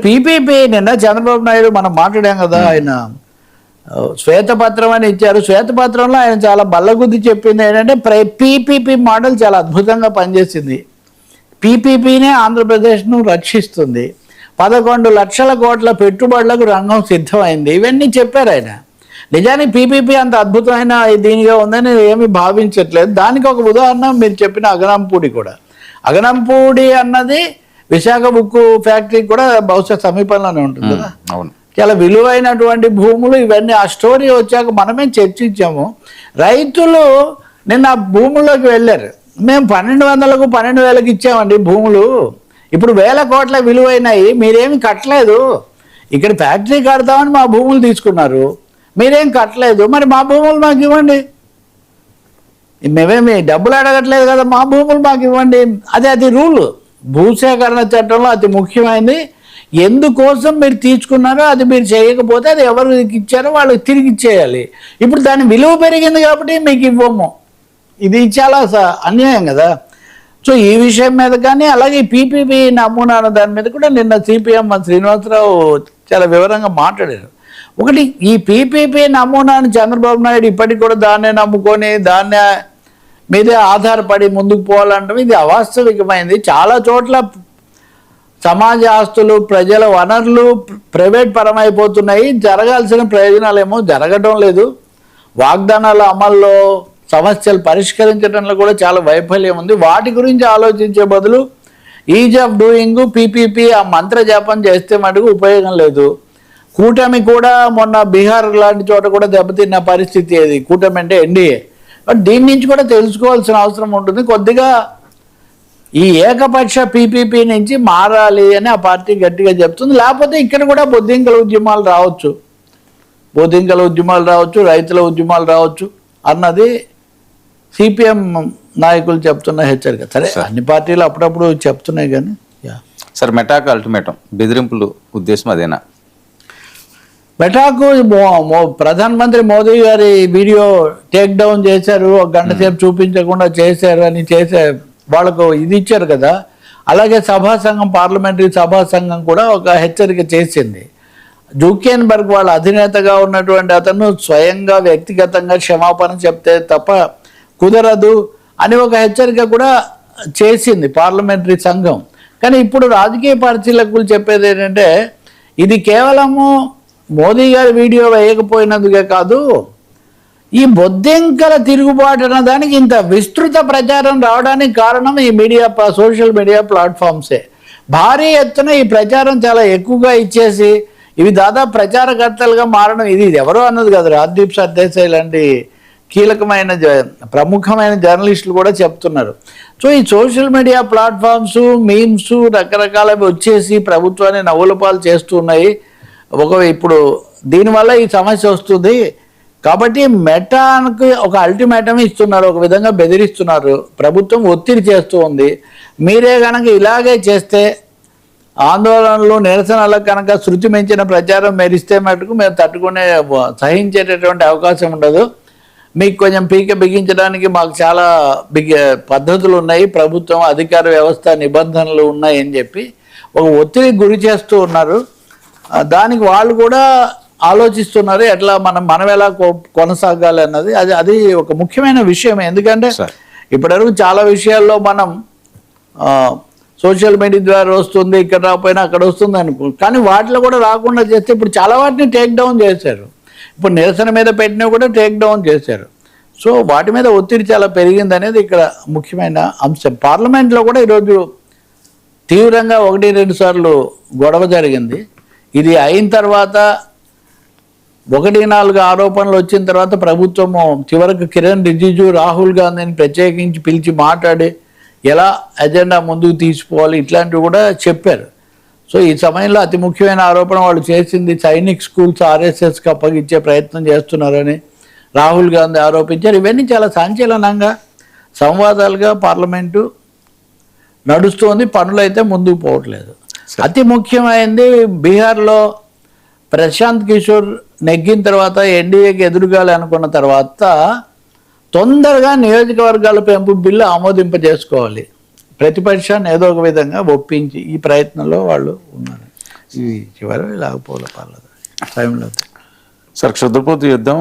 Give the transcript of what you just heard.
PPP నిన్న చంద్రబాబు నాయుడు మనం మాట్లాడాం కదా, ఆయన శ్వేతపత్రం అని ఇచ్చారు. శ్వేతపత్రంలో ఆయన చాలా బల్లగుద్ది చెప్పింది ఏంటంటే పీపీపీ మోడల్ చాలా అద్భుతంగా పనిచేసింది, పీపీపీనే ఆంధ్రప్రదేశ్ను రక్షిస్తుంది, 11 లక్షల కోట్ల పెట్టుబడులకు రంగం సిద్ధమైంది, ఇవన్నీ చెప్పారు ఆయన. నిజానికి పీపీపీ అంత అద్భుతమైన దీనిగా ఉందని ఏమీ భావించట్లేదు. దానికి ఒక ఉదాహరణ మీరు చెప్పిన అగనంపూడి కూడా. అగనంపూడి అన్నది విశాఖ ఉక్కు ఫ్యాక్టరీ కూడా బహుశా సమీపంలోనే ఉంటుంది కదా. అవును, చాలా విలువైనటువంటి భూములు ఇవన్నీ. ఆ స్టోరీ వచ్చాక మనమే చర్చించాము. రైతులు నిన్న ఆ భూముల్లోకి వెళ్ళారు. మేము 1200కు 12,000కి ఇచ్చామండి భూములు, ఇప్పుడు 1000 కోట్ల విలువైనాయి, మీరేమి కట్టలేదు, ఇక్కడ ఫ్యాక్టరీ కడతామని మా భూములు తీసుకున్నారు, మీరేం కట్టలేదు, మరి మా భూములు మాకు ఇవ్వండి, మేమేమి డబ్బులు అడగట్లేదు కదా, మా భూములు మాకు ఇవ్వండి. అది రూలు, భూసేకరణ చట్టంలో అతి ముఖ్యమైనది. ఎందుకోసం మీరు తీసుకున్నారో అది మీరు చేయకపోతే అది ఎవరికి ఇచ్చారో వాళ్ళకి తిరిగి ఇచ్చేయాలి. ఇప్పుడు దాని విలువ పెరిగింది కాబట్టి మీకు ఇవ్వము, ఇది చాలా అన్యాయం కదా. సో ఈ విషయం మీద కానీ అలాగే పీపీపీ నమూనా దాని మీద కూడా నిన్న సిపిఎం శ్రీనివాసరావు చాలా వివరంగా మాట్లాడారు. ఒకటి, ఈ పీపీపీ నమూనాను చంద్రబాబు నాయుడు ఇప్పటికి కూడా దాన్నే నమ్ముకొని దాన్నే మీదే ఆధారపడి ముందుకు పోవాలంటే ఇది అవాస్తవికమైంది. చాలా చోట్ల సమాజ ఆస్తులు, ప్రజల వనరులు ప్రైవేట్ పరమైపోతున్నాయి, జరగాల్సిన ప్రయోజనాలేమో జరగడం లేదు, వాగ్దానాల అమల్లో సమస్యలు పరిష్కరించడంలో కూడా చాలా వైఫల్యం ఉంది. వాటి గురించి ఆలోచించే బదులు ఈజ్ ఆఫ్ డూయింగ్ పీపీపీ ఆ మంత్ర జపం చేస్తే మటుకు ఉపయోగం లేదు. కూటమి కూడా మొన్న బీహార్ లాంటి చోట కూడా దెబ్బతిన్న పరిస్థితి అది, కూటమి అంటే ఎన్డీఏ. బట్ దీని నుంచి కూడా తెలుసుకోవాల్సిన అవసరం ఉంటుంది. కొద్దిగా ఈ ఏకపక్ష పీపీపీ నుంచి మారాలి అని ఆ పార్టీ గట్టిగా చెప్తుంది. లేకపోతే ఇక్కడ కూడా బొద్దింకల ఉద్యమాలు రావచ్చు, రైతుల ఉద్యమాలు రావచ్చు అన్నది సిపిఎం నాయకులు చెప్తున్న హెచ్చరిక. సరే, అన్ని పార్టీలు అప్పుడప్పుడు చెప్తున్నాయి కానీ. సార్, మెటాకు అల్టిమేటం బెదిరింపులు ఉద్దేశం అదేనా? మెటాకు ప్రధానమంత్రి మోదీ గారి వీడియో టేక్ డౌన్ చేశారు, ఒక గంట సేపు చూపించకుండా చేశారు అని వాళ్ళకు ఇది ఇచ్చారు కదా. అలాగే సభా సంఘం, పార్లమెంటరీ సభా సంఘం కూడా ఒక హెచ్చరిక చేసింది. జూకెన్బర్గ్ వాళ్ళ అధినేతగా ఉన్నటువంటి అతను స్వయంగా వ్యక్తిగతంగా క్షమాపణ చెప్తే తప్ప కుదరదు అని ఒక హెచ్చరిక కూడా చేసింది పార్లమెంటరీ సంఘం. కానీ ఇప్పుడు రాజకీయ పరిశీలకులు చెప్పేది ఏంటంటే ఇది కేవలము మోదీ గారి వీడియో వేయకపోయినందుకే కాదు, ఈ బొద్దింకల తిరుగుబాటు అన్న దానికి ఇంత విస్తృత ప్రచారం రావడానికి కారణం ఈ సోషల్ మీడియా ప్లాట్ఫామ్సే. భారీ ఎత్తున ఈ ప్రచారం చాలా ఎక్కువగా ఇచ్చేసి ఇవి దాదాపు ప్రచారకర్తలుగా మారడం. ఇది ఎవరో అన్నది కదా, రాజ్దీప్ సర్దేశాయ్ లాంటి కీలకమైన ప్రముఖమైన జర్నలిస్టులు కూడా చెప్తున్నారు. సో ఈ సోషల్ మీడియా ప్లాట్ఫామ్స్, మీమ్స్ రకరకాలవి వచ్చేసి ప్రభుత్వాన్ని నవ్వుల పాలు చేస్తున్నాయి. ఇప్పుడు దీనివల్ల ఈ సమస్య వస్తుంది కాబట్టి మెటాకి ఒక అల్టిమేటం ఇస్తున్నారు, ఒక విధంగా బెదిరిస్తున్నారు, ప్రభుత్వం ఒత్తిడి చేస్తూ ఉంది. మీరే కనుక ఇలాగే చేస్తే, ఆందోళనలు నిరసనలకు కనుక శృతి మించిన ప్రచారం మెరిస్తే మటుకు మేము సహించేటటువంటి అవకాశం ఉండదు, మీకు కొంచెం పీక బిగించడానికి మాకు చాలా పద్ధతులు ఉన్నాయి, ప్రభుత్వం అధికార వ్యవస్థ నిబంధనలు ఉన్నాయని చెప్పి ఒక ఒత్తిడికి గురి చేస్తూ ఉన్నారు. దానికి వాళ్ళు కూడా ఆలోచిస్తున్నారు ఎట్లా మనం ఎలా కొనసాగాలి అన్నది. అది ఒక ముఖ్యమైన విషయం. ఎందుకంటే ఇప్పటివరకు చాలా విషయాల్లో మనం సోషల్ మీడియా ద్వారా వస్తుంది, ఇక్కడ రాకపోయినా అక్కడ వస్తుంది కానీ వాటిలో కూడా రాకుండా చేస్తే ఇప్పుడు చాలా వాటిని టేక్ డౌన్ చేశారు. ఇప్పుడు నిరసన మీద పెట్టినవి కూడా టేక్ డౌన్ చేశారు. సో వాటి మీద ఒత్తిడి చాలా పెరిగింది అనేది ఇక్కడ ముఖ్యమైన అంశం. పార్లమెంట్లో కూడా ఈరోజు తీవ్రంగా 1-2 సార్లు గొడవ జరిగింది. ఇది అయిన తర్వాత 1-4 ఆరోపణలు వచ్చిన తర్వాత ప్రభుత్వము చివరకు కిరణ్ రిజిజు, రాహుల్ గాంధీని ప్రత్యేకించి పిలిచి మాట్లాడి ఎలా ఎజెండా ముందుకు తీసుకోవాలి ఇట్లాంటివి కూడా చెప్పారు. సో ఈ సమయంలో అతి ముఖ్యమైన ఆరోపణ వాళ్ళు చేసింది సైనిక్ స్కూల్స్ ఆర్ఎస్ఎస్కి అప్పగించే ప్రయత్నం చేస్తున్నారని రాహుల్ గాంధీ ఆరోపించారు. ఇవన్నీ చాలా సంచలనంగా సంవాదాలుగా పార్లమెంటు నడుస్తోంది, పనులు అయితే ముందుకు పోవట్లేదు. అతి ముఖ్యమైనది బీహార్లో ప్రశాంత్ కిషోర్ నెగ్గిన తర్వాత ఎన్డీఏకి ఎదురుగాలి అనుకున్న తర్వాత తొందరగా నియోజకవర్గాల పెంపు బిల్లు ఆమోదింపజేసుకోవాలి, ప్రతిపక్షాన్ని ఏదో ఒక విధంగా ఒప్పించి ఈ ప్రయత్నంలో వాళ్ళు ఉన్నారు. ఇవి చివరి లేకపోలే టైంలో సార్ క్షుద్రపోతు యుద్ధం